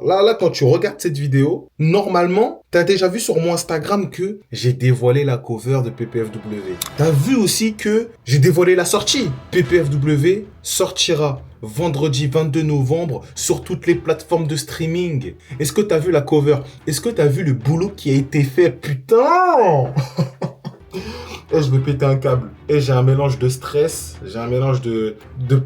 Là, quand tu regardes cette vidéo, normalement, t'as déjà vu sur mon Instagram que j'ai dévoilé la cover de PPFW. T'as vu aussi que j'ai dévoilé la sortie. PPFW sortira vendredi 22 novembre sur toutes les plateformes de streaming. Est-ce que t'as vu la cover? Est-ce que t'as vu le boulot qui a été fait? Putain! Et je vais péter un câble. Et j'ai un mélange de stress, j'ai un mélange de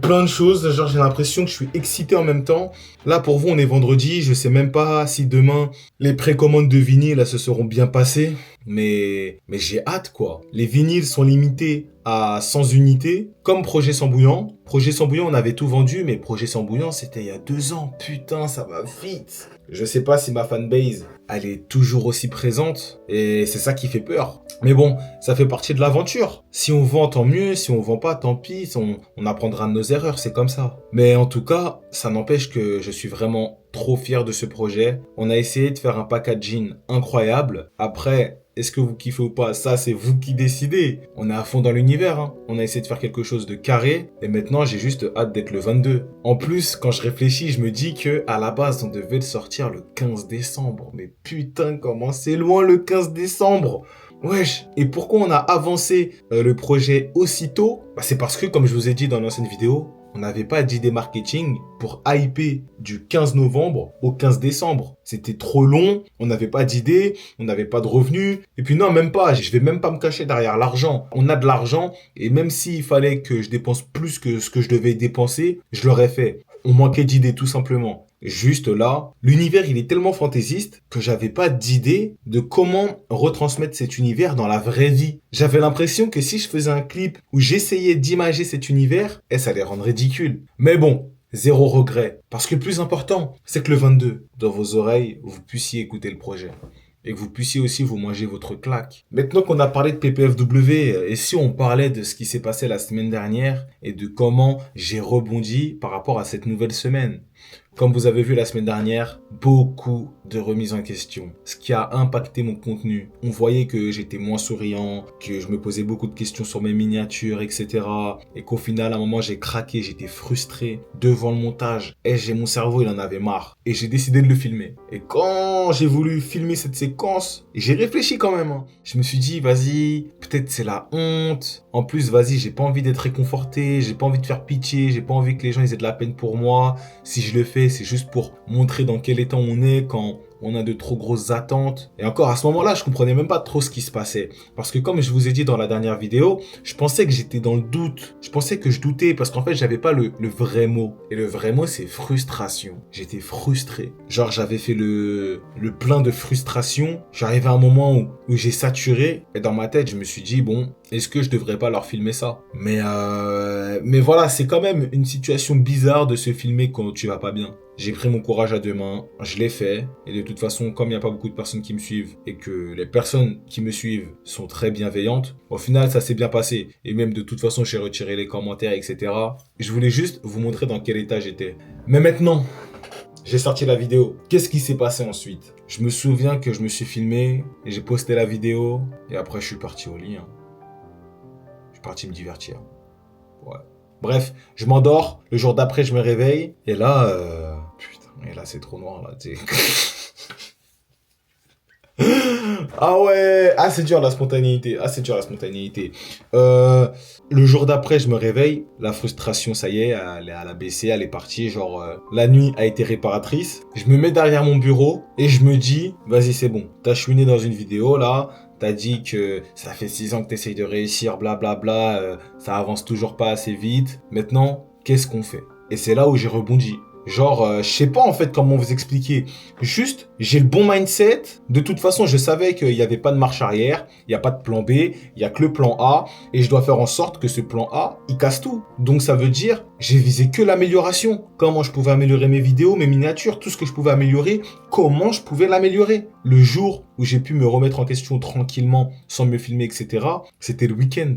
plein de choses. Genre, j'ai l'impression que je suis excité en même temps. Là, pour vous, on est vendredi. Je sais même pas si demain, les précommandes de vinyles, là, se seront bien passées. Mais j'ai hâte, quoi. Les vinyles sont limités à 100 unités, comme Projet Sans Bouillon. Projet Sans Bouillon, on avait tout vendu, mais Projet Sans Bouillon, c'était il y a 2 ans. Putain, ça va vite. Je sais pas si ma fanbase, elle est toujours aussi présente. Et c'est ça qui fait peur. Mais bon, ça fait partie de l'aventure. Si on vend, tant mieux. Si on vend pas, tant pis. On apprendra de nos erreurs, c'est comme ça. Mais en tout cas, ça n'empêche que je suis vraiment trop fier de ce projet. On a essayé de faire un packaging incroyable. Après, est-ce que vous kiffez ou pas? Ça, c'est vous qui décidez. On est à fond dans l'univers, hein. On a essayé de faire quelque chose de carré. Et maintenant, j'ai juste hâte d'être le 22. En plus, quand je réfléchis, je me dis que à la base, on devait le sortir le 15 décembre. Mais putain, comment c'est loin le 15 décembre! Wesh. Et pourquoi on a avancé le projet aussitôt? C'est parce que, comme je vous ai dit dans l'ancienne vidéo, on n'avait pas d'idée marketing pour hyper du 15 novembre au 15 décembre. C'était trop long, on n'avait pas d'idée, on n'avait pas de revenus. Et puis non, même pas, je vais même pas me cacher derrière l'argent. On a de l'argent et même s'il fallait que je dépense plus que ce que je devais dépenser, je l'aurais fait. On manquait d'idées tout simplement. Juste là, l'univers il est tellement fantaisiste que j'avais pas d'idée de comment retransmettre cet univers dans la vraie vie. J'avais l'impression que si je faisais un clip où j'essayais d'imager cet univers, ça allait rendre ridicule. Mais bon, zéro regret. Parce que le plus important, c'est que le 22, dans vos oreilles, vous puissiez écouter le projet. Et que vous puissiez aussi vous manger votre claque. Maintenant qu'on a parlé de PPFW, et si on parlait de ce qui s'est passé la semaine dernière et de comment j'ai rebondi par rapport à cette nouvelle semaine. Comme vous avez vu la semaine dernière, beaucoup de remises en question. Ce qui a impacté mon contenu. On voyait que j'étais moins souriant, que je me posais beaucoup de questions sur mes miniatures, etc. Et qu'au final, à un moment, j'ai craqué, j'étais frustré devant le montage. Et mon cerveau, il en avait marre. Et j'ai décidé de le filmer. Et quand j'ai voulu filmer cette séquence, j'ai réfléchi quand même, hein. Je me suis dit, vas-y, peut-être c'est la honte. En plus, vas-y, j'ai pas envie d'être réconforté, j'ai pas envie de faire pitié, j'ai pas envie que les gens ils aient de la peine pour moi. Si je le fais, c'est juste pour montrer dans quel état on est quand on a de trop grosses attentes. Et encore, à ce moment-là, je comprenais même pas trop ce qui se passait. Parce que comme je vous ai dit dans la dernière vidéo, je pensais que j'étais dans le doute. Je pensais que je doutais parce qu'en fait, j'avais pas le vrai mot. Et le vrai mot, c'est frustration. J'étais frustré. Genre, j'avais fait le plein de frustration. J'arrivais à un moment où j'ai saturé. Et dans ma tête, je me suis dit, bon, est-ce que je devrais pas leur filmer ça? Mais voilà, c'est quand même une situation bizarre de se filmer quand tu vas pas bien. J'ai pris mon courage à deux mains, je l'ai fait, et de toute façon, comme il n'y a pas beaucoup de personnes qui me suivent, et que les personnes qui me suivent sont très bienveillantes, au final, ça s'est bien passé. Et même de toute façon, j'ai retiré les commentaires, etc. Je voulais juste vous montrer dans quel état j'étais. Mais maintenant, j'ai sorti la vidéo. Qu'est-ce qui s'est passé ensuite? Je me souviens que je me suis filmé, et j'ai posté la vidéo, et après je suis parti au lit. Je suis parti me divertir. Ouais. Bref, je m'endors, le jour d'après je me réveille, et là, putain, et là c'est trop noir là, tu sais. Ah ouais, ah c'est dur la spontanéité, le jour d'après je me réveille, la frustration ça y est, elle a baissé, elle est partie, genre la nuit a été réparatrice. Je me mets derrière mon bureau et je me dis, vas-y c'est bon, t'as chouiné dans une vidéo là, t'as dit que ça fait 6 ans que t'essayes de réussir, blablabla, ça avance toujours pas assez vite. Maintenant, qu'est-ce qu'on fait? Et c'est là où j'ai rebondi. Genre, je sais pas en fait comment vous expliquer. Juste, j'ai le bon mindset. De toute façon, je savais qu'il n'y avait pas de marche arrière, il n'y a pas de plan B, il n'y a que le plan A. Et je dois faire en sorte que ce plan A, il casse tout. Donc ça veut dire, j'ai visé que l'amélioration. Comment je pouvais améliorer mes vidéos, mes miniatures, tout ce que je pouvais améliorer, comment je pouvais l'améliorer. Le jour où j'ai pu me remettre en question tranquillement, sans me filmer, etc., c'était le week-end.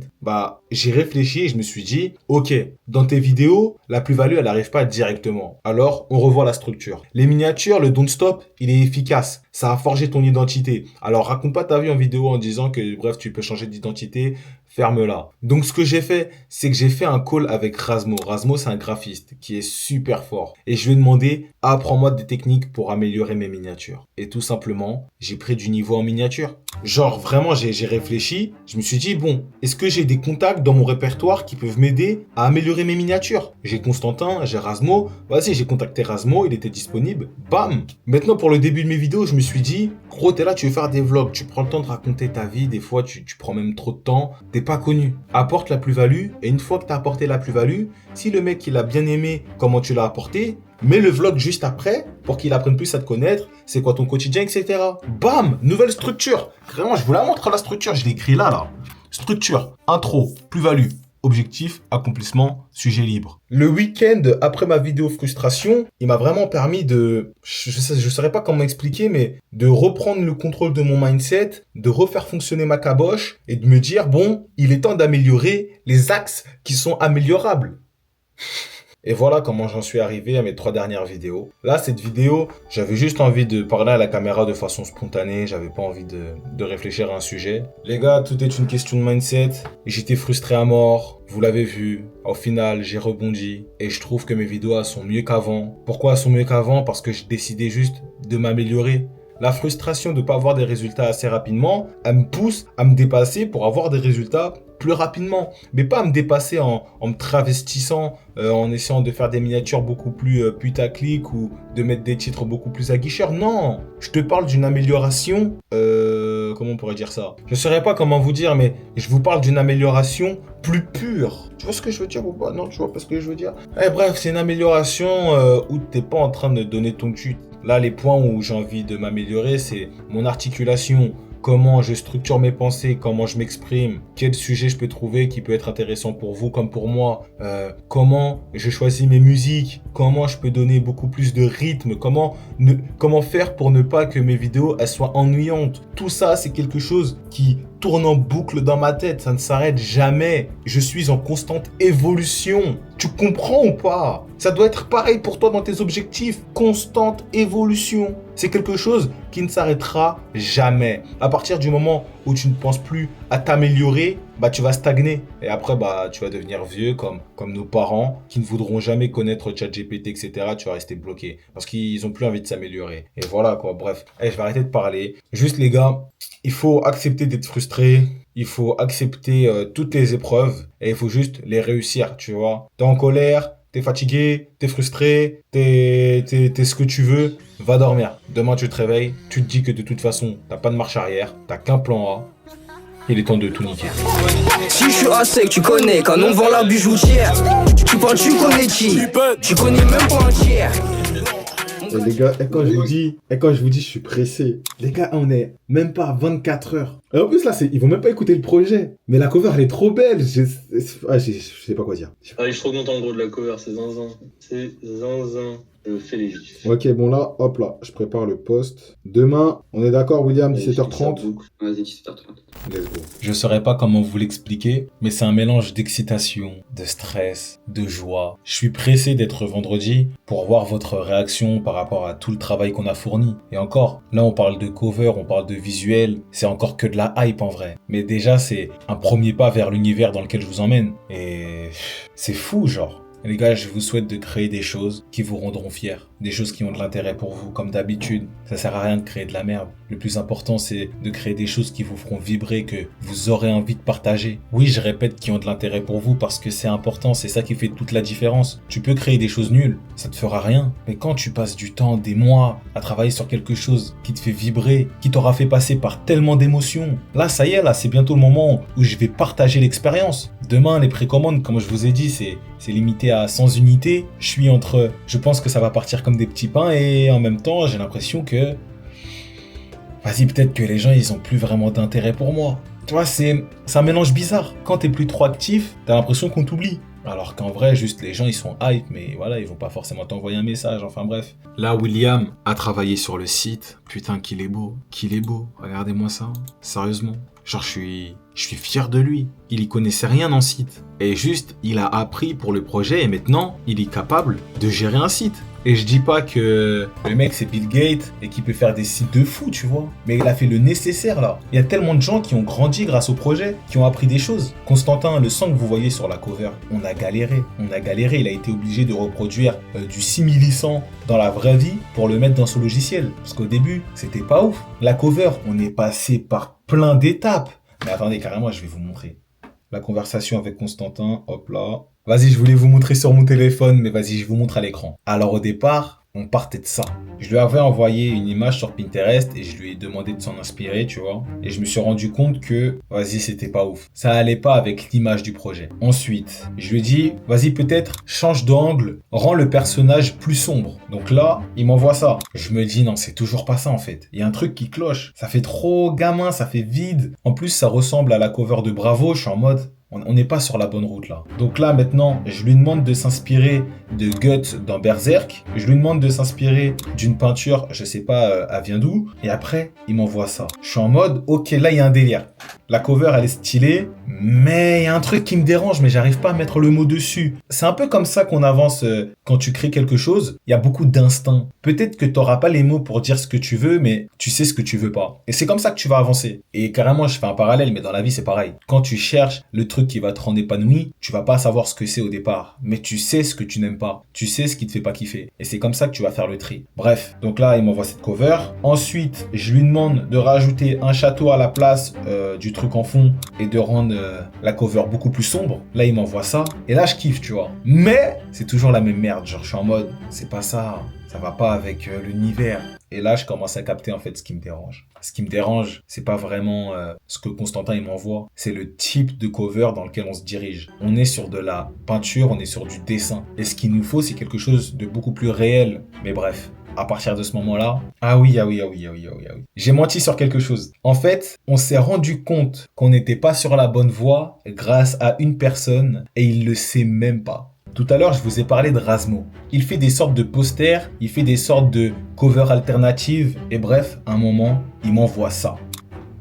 J'ai réfléchi et je me suis dit, ok, dans tes vidéos, la plus-value, elle n'arrive pas directement. Alors, on revoit la structure. Les miniatures, le don't stop, il est efficace. Ça a forgé ton identité. Alors, raconte pas ta vie en vidéo en disant que, bref, tu peux changer d'identité. ferme-la. Donc ce que j'ai fait, c'est que j'ai fait un call avec Rasmo. Rasmo, c'est un graphiste qui est super fort. Et je lui ai demandé, apprends-moi des techniques pour améliorer mes miniatures. Et tout simplement, j'ai pris du niveau en miniature. Genre vraiment, j'ai réfléchi. Je me suis dit, bon, est-ce que j'ai des contacts dans mon répertoire qui peuvent m'aider à améliorer mes miniatures? J'ai Constantin, j'ai Rasmo. Vas-y, j'ai contacté Rasmo, il était disponible. Bam! Maintenant, pour le début de mes vidéos, je me suis dit, gros, t'es là, tu veux faire des vlogs, tu prends le temps de raconter ta vie, des fois, tu prends même trop de temps, t'es pas connu. Apporte la plus-value, et une fois que t'as apporté la plus-value, si le mec, il a bien aimé comment tu l'as apporté, mets le vlog juste après, pour qu'il apprenne plus à te connaître, c'est quoi ton quotidien, etc. Bam! Nouvelle structure. Vraiment, je vous la montre, la structure, je l'ai écrit là. Structure, intro, plus-value. Objectif, accomplissement, sujet libre. Le week-end, après ma vidéo frustration, il m'a vraiment permis de, je saurais pas comment expliquer, mais de reprendre le contrôle de mon mindset, de refaire fonctionner ma caboche et de me dire, bon, il est temps d'améliorer les axes qui sont améliorables. Et voilà comment j'en suis arrivé à mes 3 dernières vidéos. Là, cette vidéo, j'avais juste envie de parler à la caméra de façon spontanée. J'avais pas envie de réfléchir à un sujet. Les gars, tout est une question de mindset. J'étais frustré à mort. Vous l'avez vu. Au final, j'ai rebondi. Et je trouve que mes vidéos elles sont mieux qu'avant. Pourquoi elles sont mieux qu'avant? Parce que j'ai décidé juste de m'améliorer. La frustration de ne pas avoir des résultats assez rapidement, elle me pousse à me dépasser pour avoir des résultats plus rapidement. Mais pas à me dépasser en me travestissant, en essayant de faire des miniatures beaucoup plus putaclic ou de mettre des titres beaucoup plus aguicheurs. Non, je te parle d'une amélioration, comment on pourrait dire ça? Je ne saurais pas comment vous dire, mais je vous parle d'une amélioration plus pure. Tu vois ce que je veux dire ou pas? Non, tu vois pas ce que je veux dire? Bref, c'est une amélioration où tu n'es pas en train de donner ton cul. Là, les points où j'ai envie de m'améliorer, c'est mon articulation, comment je structure mes pensées, comment je m'exprime, quel sujet je peux trouver qui peut être intéressant pour vous comme pour moi, comment je choisis mes musiques, comment je peux donner beaucoup plus de rythme, comment faire pour ne pas que mes vidéos elles soient ennuyantes. Tout ça, c'est quelque chose qui tourne en boucle dans ma tête, ça ne s'arrête jamais. Je suis en constante évolution. Tu comprends ou pas? Ça doit être pareil pour toi dans tes objectifs. Constante évolution. C'est quelque chose qui ne s'arrêtera jamais. À partir du moment où tu ne penses plus à t'améliorer, tu vas stagner. Et après, tu vas devenir vieux comme nos parents qui ne voudront jamais connaître ChatGPT, etc. Tu vas rester bloqué parce qu'ils n'ont plus envie de s'améliorer. Et voilà quoi. Bref, je vais arrêter de parler. Juste les gars, il faut accepter d'être frustré. Il faut accepter toutes les épreuves et il faut juste les réussir, tu vois. T'es en colère, t'es fatigué, t'es frustré, t'es ce que tu veux, va dormir. Demain, tu te réveilles, tu te dis que de toute façon, t'as pas de marche arrière, t'as qu'un plan A. Il est temps de tout niquer. Si je suis à sec, tu connais, quand on vend la bijoutière. Tu penses, tu connais qui? Tu connais même pas un tiers. Les gars, quand je vous dis, je suis pressé. Les gars, on est même pas à 24 heures. Et en plus, là, ils vont même pas écouter le projet. Mais la cover, elle est trop belle. Je sais pas quoi dire. Je suis trop content, gros, de la cover. C'est zinzin. C'est zinzin. Je fais les gifs. Ok, bon là, hop là, je prépare le post. Demain, on est d'accord, William, 17h30? Vas-y, 17h30. Let's go. Je saurais pas comment vous l'expliquer, mais c'est un mélange d'excitation, de stress, de joie. Je suis pressé d'être vendredi pour voir votre réaction par rapport à tout le travail qu'on a fourni. Et encore, là on parle de cover, on parle de visuel, c'est encore que de la hype en vrai. Mais déjà c'est un premier pas vers l'univers dans lequel je vous emmène. Et c'est fou genre. Les gars, je vous souhaite de créer des choses qui vous rendront fiers. Des choses qui ont de l'intérêt pour vous, comme d'habitude. Ça sert à rien de créer de la merde. Le plus important, c'est de créer des choses qui vous feront vibrer, que vous aurez envie de partager. Oui, je répète, qui ont de l'intérêt pour vous parce que c'est important, c'est ça qui fait toute la différence. Tu peux créer des choses nulles, ça te fera rien. Mais quand tu passes du temps, des mois, à travailler sur quelque chose qui te fait vibrer, qui t'aura fait passer par tellement d'émotions, là, ça y est, là, c'est bientôt le moment où je vais partager l'expérience. Demain, les précommandes, comme je vous ai dit, c'est limité à 100 unités. Je pense que ça va partir comme des petits pains et en même temps, j'ai l'impression que vas-y, peut-être que les gens, ils ont plus vraiment d'intérêt pour moi. Tu vois, c'est un mélange bizarre. Quand t'es plus trop actif, t'as l'impression qu'on t'oublie. Alors qu'en vrai, juste les gens, ils sont hype, mais voilà, ils vont pas forcément t'envoyer un message, enfin bref. Là, William a travaillé sur le site. Putain, qu'il est beau. Regardez-moi ça. Sérieusement. Genre, je suis fier de lui. Il y connaissait rien en site. Et juste, il a appris pour le projet et maintenant, il est capable de gérer un site. Et je dis pas que le mec c'est Bill Gates et qu'il peut faire des sites de fou, tu vois. Mais il a fait le nécessaire là. Il y a tellement de gens qui ont grandi grâce au projet, qui ont appris des choses. Constantin, le sang que vous voyez sur la cover, on a galéré. Il a été obligé de reproduire du simili-sang dans la vraie vie pour le mettre dans son logiciel. Parce qu'au début, c'était pas ouf. La cover, on est passé par plein d'étapes. Mais attendez, carrément, je vais vous montrer. La conversation avec Constantin, hop là. Vas-y, je voulais vous montrer sur mon téléphone, mais vas-y, je vous montre à l'écran. Alors au départ, on partait de ça. Je lui avais envoyé une image sur Pinterest et je lui ai demandé de s'en inspirer, tu vois. Et je me suis rendu compte que, vas-y, c'était pas ouf. Ça allait pas avec l'image du projet. Ensuite, je lui ai dit, vas-y, peut-être change d'angle, rends le personnage plus sombre. Donc là, il m'envoie ça. Je me dis, non, c'est toujours pas ça en fait. Il y a un truc qui cloche. Ça fait trop gamin, ça fait vide. En plus, ça ressemble à la cover de Bravo. Je suis en mode... On n'est pas sur la bonne route là. Donc là maintenant, je lui demande de s'inspirer de Guts dans Berserk. Je lui demande de s'inspirer d'une peinture, je sais pas, elle vient d'où. Et après, il m'envoie ça. Je suis en mode, ok, là il y a un délire. La cover elle est stylée, mais il y a un truc qui me dérange, mais j'arrive pas à mettre le mot dessus. C'est un peu comme ça qu'on avance quand tu crées quelque chose. Il y a beaucoup d'instinct. Peut-être que t'auras pas les mots pour dire ce que tu veux, mais tu sais ce que tu veux pas. Et c'est comme ça que tu vas avancer. Et carrément, je fais un parallèle, mais dans la vie c'est pareil. Quand tu cherches le truc qui va te rendre épanoui, tu vas pas savoir ce que c'est au départ, mais tu sais ce que tu n'aimes pas, tu sais ce qui te fait pas kiffer, et c'est comme ça que tu vas faire le tri. Bref, donc là il m'envoie cette cover, ensuite je lui demande de rajouter un château à la place du truc en fond et de rendre la cover beaucoup plus sombre. Là il m'envoie ça, et là je kiffe, tu vois, mais c'est toujours la même merde, genre je suis en mode, c'est pas ça, ça va pas avec l'univers. Et là, je commence à capter en fait ce qui me dérange. Ce qui me dérange, c'est pas vraiment ce que Constantin il m'envoie, c'est le type de cover dans lequel on se dirige. On est sur de la peinture, on est sur du dessin. Et ce qu'il nous faut, c'est quelque chose de beaucoup plus réel. Mais bref, à partir de ce moment-là, ah oui. J'ai menti sur quelque chose. En fait, on s'est rendu compte qu'on n'était pas sur la bonne voie grâce à une personne et il le sait même pas. Tout à l'heure, je vous ai parlé de Rasmo. Il fait des sortes de posters, il fait des sortes de covers alternatives, et bref, à un moment, il m'envoie ça.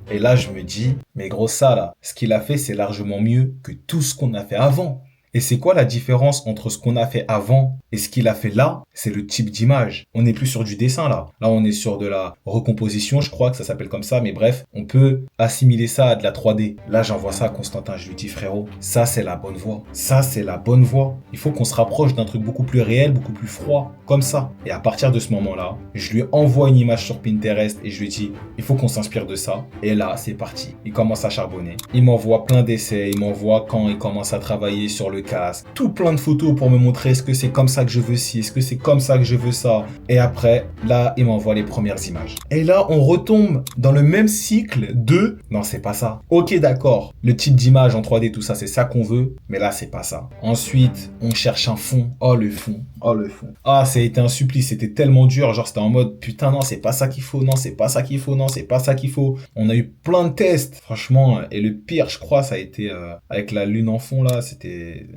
Et là, je me dis, mais gros, ça là, ce qu'il a fait, c'est largement mieux que tout ce qu'on a fait avant. Et c'est quoi la différence entre ce qu'on a fait avant et ce qu'il a fait là? C'est le type d'image. On n'est plus sur du dessin là. Là, on est sur de la recomposition, je crois que ça s'appelle comme ça. Mais bref, on peut assimiler ça à de la 3D. Là, j'envoie ça à Constantin. Je lui dis, frérot, ça, c'est la bonne voie. Ça, c'est la bonne voie. Il faut qu'on se rapproche d'un truc beaucoup plus réel, beaucoup plus froid, comme ça. Et à partir de ce moment-là, je lui envoie une image sur Pinterest et je lui dis, il faut qu'on s'inspire de ça. Et là, c'est parti. Il commence à charbonner. Il m'envoie plein d'essais. Il m'envoie quand il commence à travailler sur le casse, tout plein de photos pour me montrer est-ce que c'est comme ça que je veux ci, est-ce que c'est comme ça que je veux ça. Et après, là, il m'envoie les premières images. Et là, on retombe dans le même cycle de non, c'est pas ça. Ok, d'accord, le type d'image en 3D, tout ça, c'est ça qu'on veut, mais là, c'est pas ça. Ensuite, on cherche un fond. Oh, le fond. Oh, le fond. Ah, ça a été un supplice, c'était tellement dur, genre, c'était en mode putain, non, c'est pas ça qu'il faut, non, c'est pas ça qu'il faut, non, c'est pas ça qu'il faut. On a eu plein de tests, franchement, et le pire, je crois, ça a été avec la lune en fond, là, c'était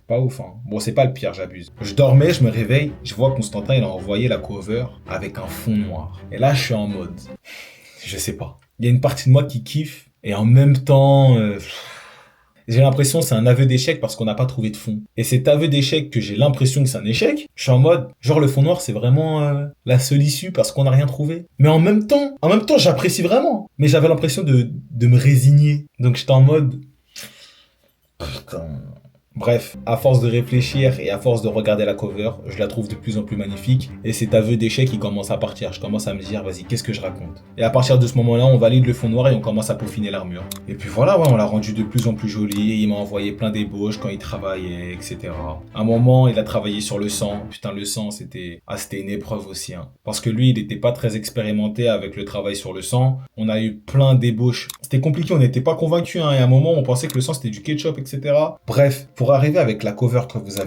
pas ouf, hein. Bon, c'est pas le pire, j'abuse. Je dormais, je me réveille, je vois Constantin, il a envoyé la cover avec un fond noir. Et là, je suis en mode, je sais pas. Il y a une partie de moi qui kiffe, et en même temps, j'ai l'impression que c'est un aveu d'échec parce qu'on n'a pas trouvé de fond. Et cet aveu d'échec que j'ai l'impression que c'est un échec, je suis en mode, genre le fond noir, c'est vraiment la seule issue parce qu'on n'a rien trouvé. Mais en même temps, j'apprécie vraiment. Mais j'avais l'impression de me résigner. Donc j'étais en mode, putain. Bref, à force de réfléchir et à force de regarder la cover, je la trouve de plus en plus magnifique et cet aveu d'échec il commence à partir. Je commence à me dire, vas-y, qu'est-ce que je raconte? Et à partir de ce moment-là, on valide le fond noir et on commence à peaufiner l'armure. Et puis voilà, ouais, on l'a rendu de plus en plus joli. Il m'a envoyé plein d'ébauches quand il travaillait, etc. À un moment, il a travaillé sur le sang. Putain, le sang, c'était une épreuve aussi, hein. Parce que lui, il n'était pas très expérimenté avec le travail sur le sang. On a eu plein d'ébauches. C'était compliqué, on n'était pas convaincus, hein. Et à un moment, on pensait que le sang, c'était du ketchup, etc. Bref, pour arriver avec la cover que vous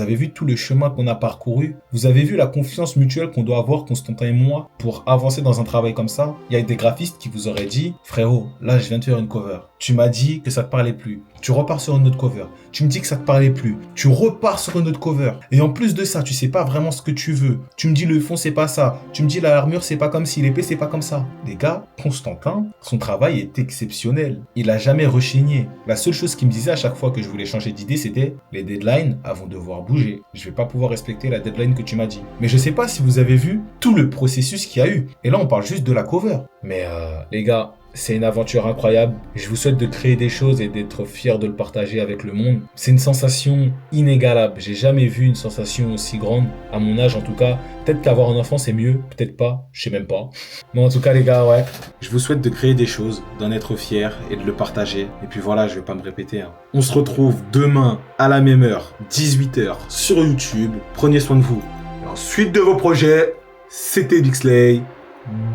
avez vu tout le chemin qu'on a parcouru, vous avez vu la confiance mutuelle qu'on doit avoir, Constantin et moi, pour avancer dans un travail comme ça. Il y a des graphistes qui vous auraient dit, frérot, là je viens de faire une cover. Tu m'as dit que ça te parlait plus. Tu repars sur une autre cover. Tu me dis que ça te parlait plus. Tu repars sur une autre cover. Et en plus de ça, tu sais pas vraiment ce que tu veux. Tu me dis le fond, c'est pas ça. Tu me dis l'armure, c'est pas comme si, l'épée, c'est pas comme ça. Les gars, Constantin, son travail est exceptionnel. Il a jamais rechigné. La seule chose qu'il me disait à chaque fois que je voulais changer d'idée, c'était les deadlines vont devoir bouger. Je vais pas pouvoir respecter la deadline que tu m'as dit. Mais je sais pas si vous avez vu tout le processus qu'il y a eu. Et là, on parle juste de la cover. Mais les gars, c'est une aventure incroyable. Je vous souhaite de créer des choses et d'être fier de le partager avec le monde. C'est une sensation inégalable. J'ai jamais vu une sensation aussi grande, à mon âge en tout cas. Peut-être qu'avoir un enfant c'est mieux, peut-être pas, je sais même pas. Mais en tout cas les gars, ouais. Je vous souhaite de créer des choses, d'en être fier et de le partager. Et puis voilà, je vais pas me répéter. On se retrouve demain à la même heure, 18h sur YouTube. Prenez soin de vous. Et ensuite de vos projets, c'était Bixley.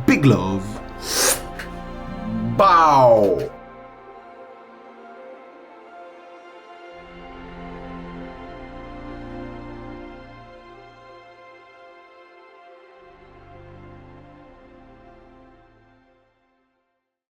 Big love. Bow!